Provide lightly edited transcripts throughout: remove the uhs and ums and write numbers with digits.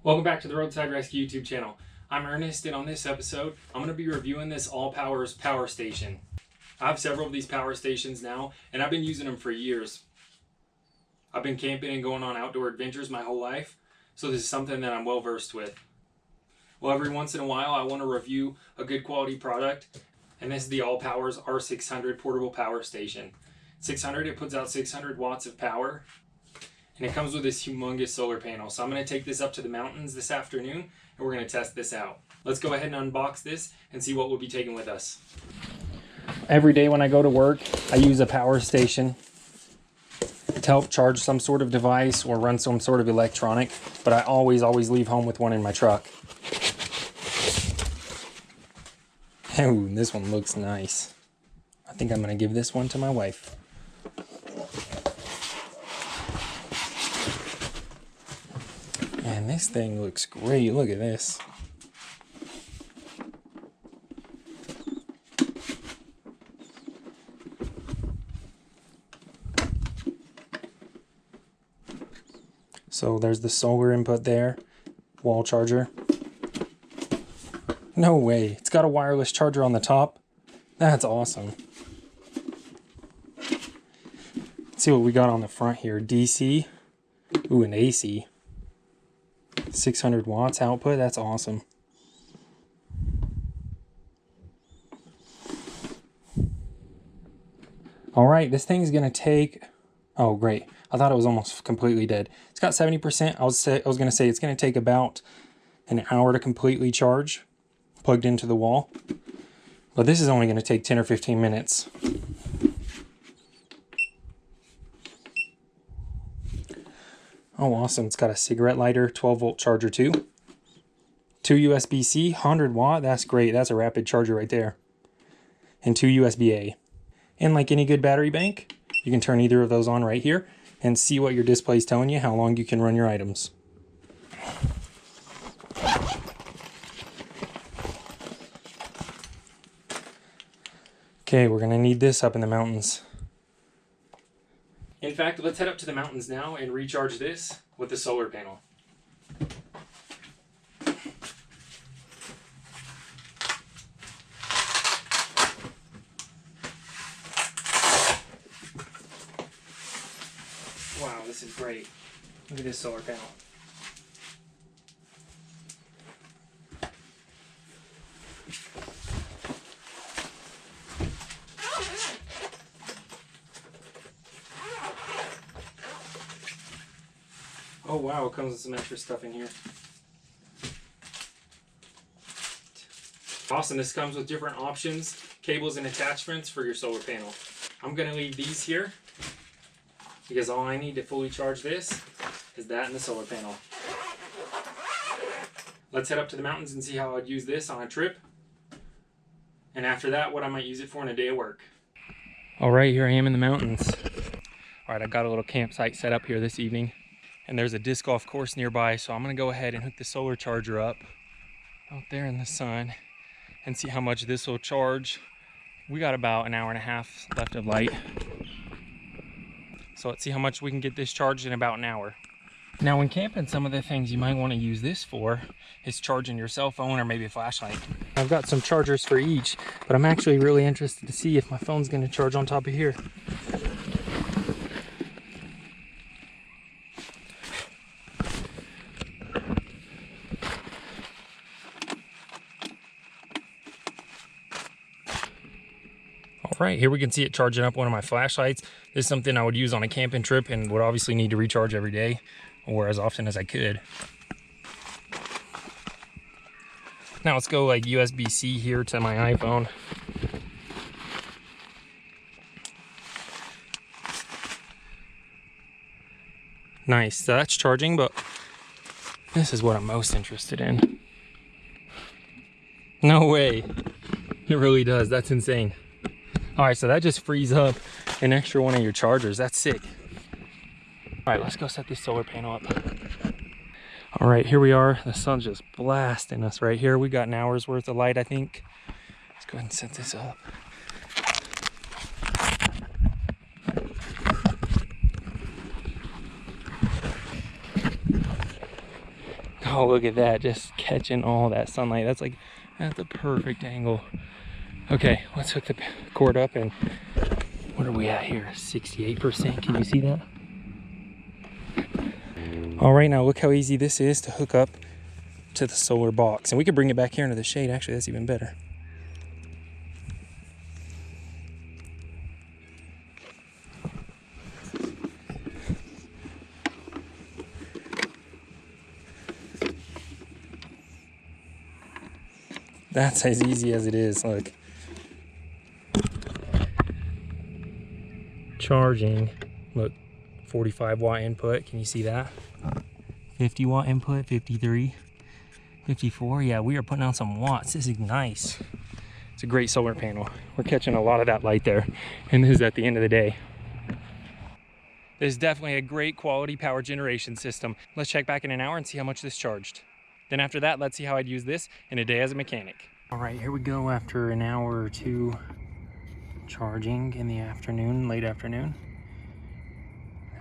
Welcome back to the Roadside Rescue YouTube channel. I'm Ernest, and on this episode, I'm going to be reviewing this Allpowers power station. I have several of these power stations now, and I've been using them for years. I've been camping and going on outdoor adventures my whole life, so this is something that I'm well versed with. Well, every once in a while, I want to review a good quality product, and this is the Allpowers R600 portable power station. 600, it puts out 600 watts of power. And it comes with this humongous solar panel. So I'm going to take this up to the mountains this afternoon and we're going to test this out. Let's go ahead and unbox this and see what we'll be taking with us. Every day when I go to work, I use a power station to help charge some sort of device or run some sort of electronic, but I always leave home with one in my truck. Oh, this one looks nice. I think I'm going to give this one to my wife. And this thing looks great. Look at this. So there's the solar input there. Wall charger. No way. It's got a wireless charger on the top. That's awesome. Let's see what we got on the front here. DC. Ooh, and AC. 600 watts output. That's awesome. All right, this thing's gonna take, oh great, I thought it was almost completely dead. It's got 70%. I was gonna say it's gonna take about an hour to completely charge, plugged into the wall, but this is only gonna take 10 or 15 minutes. Oh, awesome. It's got a cigarette lighter, 12-volt charger too. 2 USB-C, 100 watt. That's great. That's a rapid charger right there. And 2 USB-A. And like any good battery bank, you can turn either of those on right here and see what your display is telling you, how long you can run your items. Okay, we're going to need this up in the mountains. In fact, let's head up to the mountains now and recharge this with the solar panel. Wow, this is great. Look at this solar panel. Oh wow, it comes with some extra stuff in here. Awesome, this comes with different options, cables and attachments for your solar panel. I'm going to leave these here because all I need to fully charge this is that and the solar panel. Let's head up to the mountains and see how I'd use this on a trip. And after that, what I might use it for in a day of work. All right, here I am in the mountains. All right, I got a little campsite set up here this evening. And there's a disc golf course nearby, so I'm gonna go ahead and hook the solar charger up out there in the sun and see how much this will charge. We got about an hour and a half left of light. So let's see how much we can get this charged in about an hour. Now when camping, some of the things you might wanna use this for is charging your cell phone or maybe a flashlight. I've got some chargers for each, but I'm actually really interested to see if my phone's gonna charge on top of here. Right, here we can see it charging up one of my flashlights. This is something I would use on a camping trip and would obviously need to recharge every day or as often as I could. Now let's go like USB-C here to my iPhone. Nice, so that's charging, but this is what I'm most interested in. No way, it really does, that's insane. All right, so that just frees up an extra one of your chargers. That's sick. All right, let's go set this solar panel up. All right, here we are. The sun's just blasting us right here. We got an hour's worth of light, I think. Let's go ahead and set this up. Oh, look at that, just catching all that sunlight. That's like, at the perfect angle. Okay, let's hook the cord up, and what are we at here? 68%, can you see that? All right, now look how easy this is to hook up to the solar box. And we could bring it back here into the shade. Actually, that's even better. That's as easy as it is, look. Charging, look, 45 watt input, can you see that? 50 watt input, 53, 54, yeah, we are putting out some watts. This is nice. It's a great solar panel. We're catching a lot of that light there, and this is at the end of the day. This is definitely a great quality power generation system. Let's check back in an hour and see how much this charged. Then after that, let's see how I'd use this in a day as a mechanic. All right, here we go after an hour or two charging in the afternoon, late afternoon.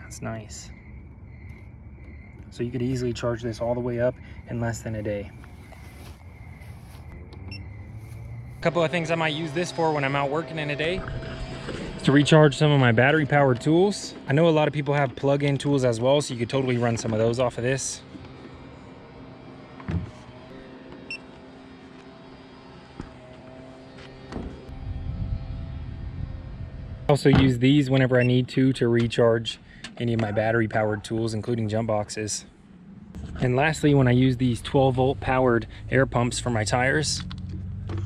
That's nice. So you could easily charge this all the way up in less than a day. A couple of things I might use this for when I'm out working in a day is to recharge some of my battery powered tools. I know a lot of people have plug-in tools as well, so you could totally run some of those off of this. Also use these whenever I need to recharge any of my battery powered tools, including jump boxes. And lastly, when I use these 12-volt powered air pumps for my tires,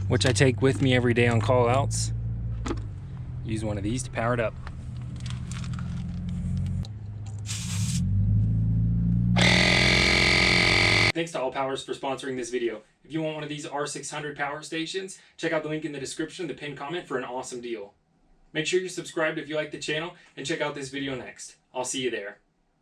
which I take with me every day on call outs, use one of these to power it up. Thanks to Allpowers for sponsoring this video. If you want one of these R600 power stations, check out the link in the description, the pinned comment, for an awesome deal. Make sure you're subscribed if you like the channel, and check out this video next. I'll see you there.